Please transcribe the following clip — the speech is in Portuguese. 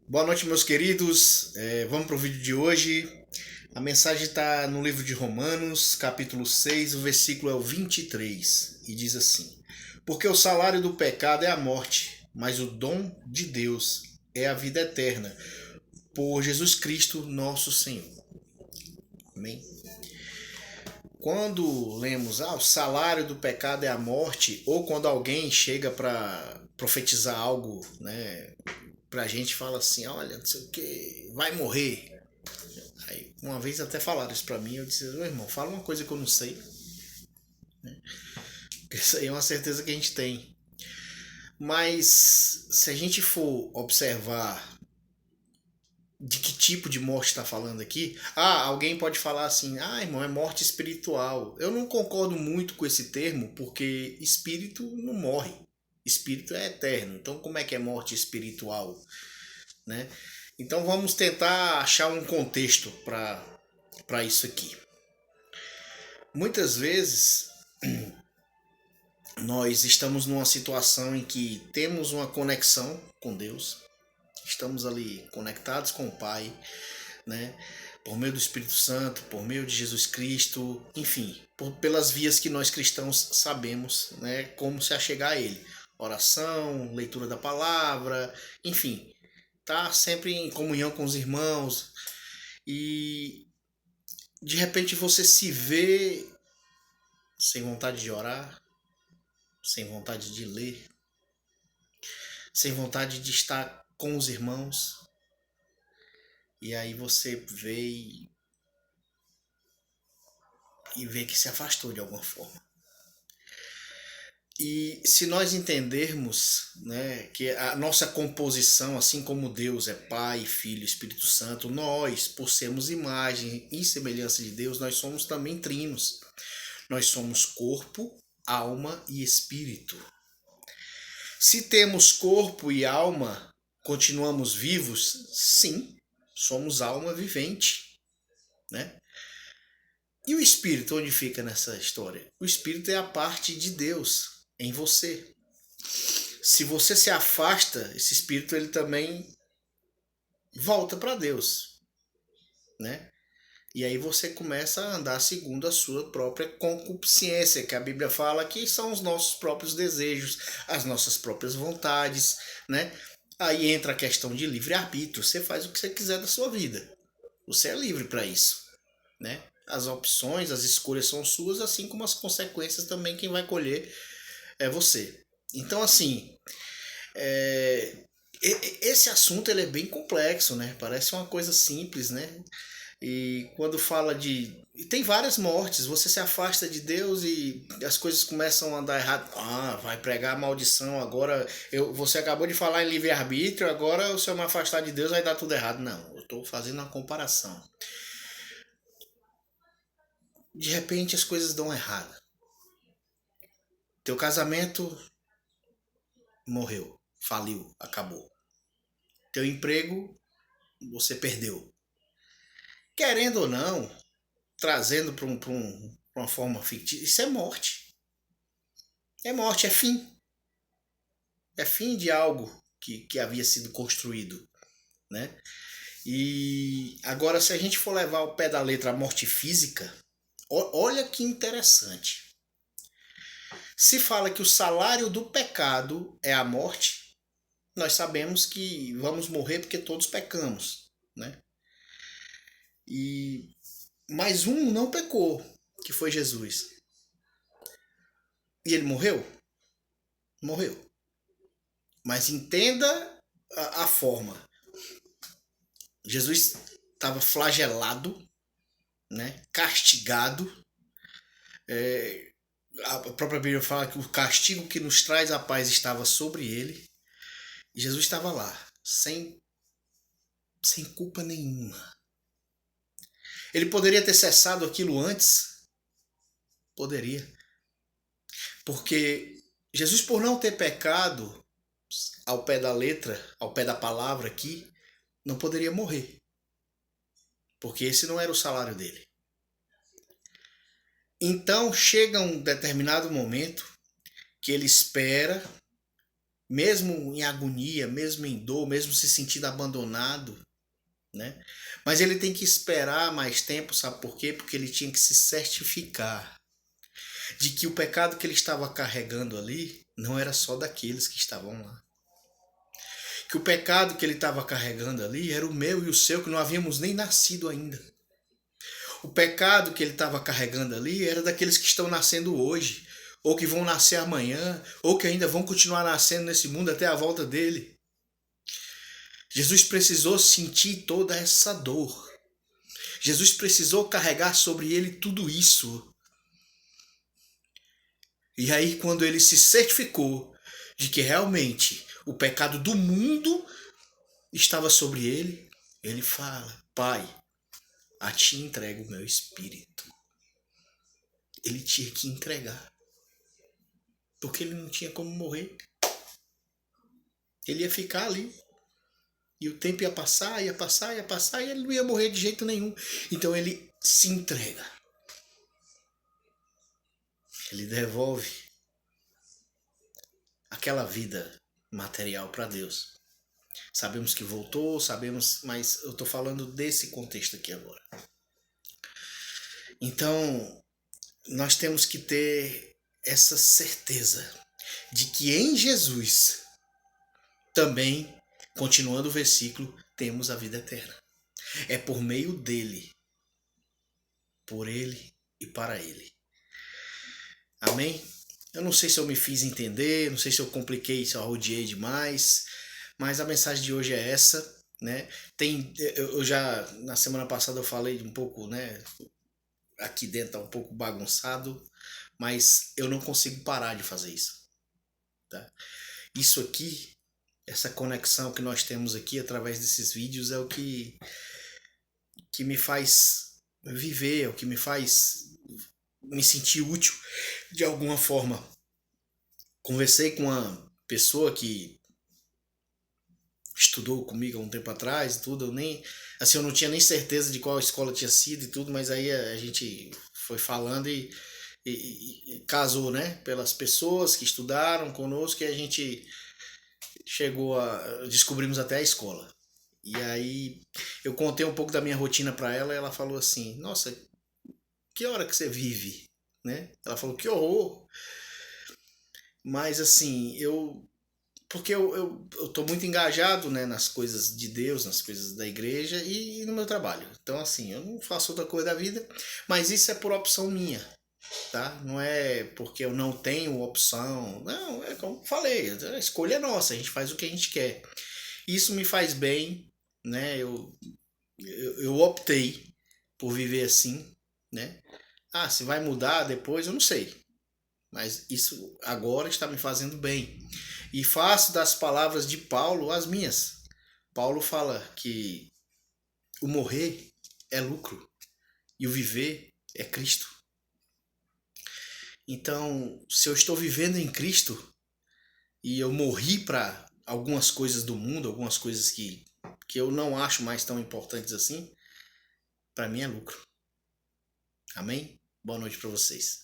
Boa noite, meus queridos. Vamos para o vídeo de hoje. A mensagem está no livro de Romanos, capítulo 6, o versículo é o 23, e diz assim: Porque o salário do pecado é a morte, mas o dom de Deus é a vida eterna, por Jesus Cristo, nosso Senhor. Amém? Quando lemos, o salário do pecado é a morte, ou quando alguém chega para profetizar algo, né, pra gente fala assim, olha, não sei o que, vai morrer. Aí, uma vez até falaram isso pra mim, eu disse, meu irmão, fala uma coisa que eu não sei. Isso aí é uma certeza que a gente tem. Mas se a gente for observar de que tipo de morte está falando aqui, alguém pode falar assim, irmão, é morte espiritual. Eu não concordo muito com esse termo, porque espírito não morre. Espírito é eterno. Então como é que é morte espiritual, né? Então vamos tentar achar um contexto para isso aqui. Muitas vezes nós estamos numa situação em que temos uma conexão com Deus, estamos ali conectados com o Pai, né? Por meio do Espírito Santo, por meio de Jesus Cristo, enfim, pelas vias que nós cristãos sabemos, né? Como se achegar a Ele. Oração, leitura da palavra, enfim, tá sempre em comunhão com os irmãos e de repente você se vê sem vontade de orar, sem vontade de ler, sem vontade de estar com os irmãos. E aí você vê e vê que se afastou de alguma forma. E se nós entendermos, né, que a nossa composição, assim como Deus é Pai, Filho e Espírito Santo, nós, por sermos imagem e semelhança de Deus, nós somos também trinos. Nós somos corpo, alma e espírito. Se temos corpo e alma, continuamos vivos? Sim, somos alma vivente, né? E o espírito, onde fica nessa história? O espírito é a parte de Deus em você. Se você se afasta, esse espírito ele também volta para Deus, né? E aí você começa a andar segundo a sua própria concupiscência, que a Bíblia fala que são os nossos próprios desejos, as nossas próprias vontades, né? Aí entra a questão de livre-arbítrio. Você faz o que você quiser da sua vida. Você é livre para isso, né? As opções, as escolhas são suas, assim como as consequências também quem vai colher é você. Então, assim, é, esse assunto ele é bem complexo, né? Parece uma coisa simples, né? E quando fala de. Tem várias mortes, você se afasta de Deus e as coisas começam a andar errado. Vai pregar a maldição agora. Você acabou de falar em livre-arbítrio, agora se eu me afastar de Deus vai dar tudo errado. Não, eu estou fazendo uma comparação. De repente as coisas dão errado. Teu casamento morreu, faliu, acabou. Teu emprego você perdeu. Querendo ou não, trazendo pra uma forma fictícia, isso é morte. É morte, é fim. É fim de algo que havia sido construído, né? E agora, se a gente for levar ao pé da letra a morte física, olha que interessante. Se fala que o salário do pecado é a morte, nós sabemos que vamos morrer porque todos pecamos, né? E mais um não pecou, que foi Jesus. E ele morreu? Morreu. Mas entenda a forma. Jesus estava flagelado, né? Castigado. A própria Bíblia fala que o castigo que nos traz a paz estava sobre ele. E Jesus estava lá, sem culpa nenhuma. Ele poderia ter cessado aquilo antes? Poderia. Porque Jesus, por não ter pecado, ao pé da letra, ao pé da palavra aqui, não poderia morrer. Porque esse não era o salário dele. Então chega um determinado momento que ele espera mesmo em agonia, mesmo em dor, mesmo se sentindo abandonado, né? Mas ele tem que esperar mais tempo, sabe por quê? Porque ele tinha que se certificar de que o pecado que ele estava carregando ali não era só daqueles que estavam lá. Que o pecado que ele estava carregando ali era o meu e o seu, que não havíamos nem nascido ainda. O pecado que ele estava carregando ali era daqueles que estão nascendo hoje, ou que vão nascer amanhã, ou que ainda vão continuar nascendo nesse mundo até a volta dele. Jesus precisou sentir toda essa dor. Jesus precisou carregar sobre ele tudo isso. E aí, quando ele se certificou de que realmente o pecado do mundo estava sobre ele, ele fala: Pai, a ti entrego o meu espírito. Ele tinha que entregar, porque ele não tinha como morrer. Ele ia ficar ali. E o tempo ia passar, ia passar, ia passar, e ele não ia morrer de jeito nenhum. Então ele se entrega. Ele devolve aquela vida material para Deus. Sabemos que voltou, sabemos, mas eu estou falando desse contexto aqui agora. Então, nós temos que ter essa certeza de que em Jesus também, continuando o versículo, temos a vida eterna. É por meio dele, por ele e para ele. Amém? Eu não sei se eu me fiz entender, não sei se eu compliquei, se eu arrodeei demais, mas a mensagem de hoje é essa, né? Eu já, na semana passada eu falei um pouco, né? Aqui dentro tá um pouco bagunçado, mas eu não consigo parar de fazer isso, tá? Isso aqui, essa conexão que nós temos aqui através desses vídeos é o que me faz viver, é o que me faz me sentir útil de alguma forma. Conversei com uma pessoa que estudou comigo há um tempo atrás e tudo, eu não tinha nem certeza de qual escola tinha sido e tudo, mas aí a gente foi falando e casou, né? Pelas pessoas que estudaram conosco e a gente descobrimos até a escola. E aí eu contei um pouco da minha rotina para ela e ela falou assim: "Nossa, que hora que você vive?", né? Ela falou: "Que horror". Mas assim, porque eu tô muito engajado, né, nas coisas de Deus, nas coisas da igreja e no meu trabalho. Então assim, eu não faço outra coisa da vida, mas isso é por opção minha, tá? Não é porque eu não tenho opção. Não, é como eu falei, a escolha é nossa, a gente faz o que a gente quer. Isso me faz bem, né? Eu optei por viver assim, né? Ah, se vai mudar depois, eu não sei. Mas isso agora está me fazendo bem. E faço das palavras de Paulo as minhas. Paulo fala que o morrer é lucro e o viver é Cristo. Então, se eu estou vivendo em Cristo e eu morri para algumas coisas do mundo, algumas coisas que eu não acho mais tão importantes assim, para mim é lucro. Amém? Boa noite para vocês.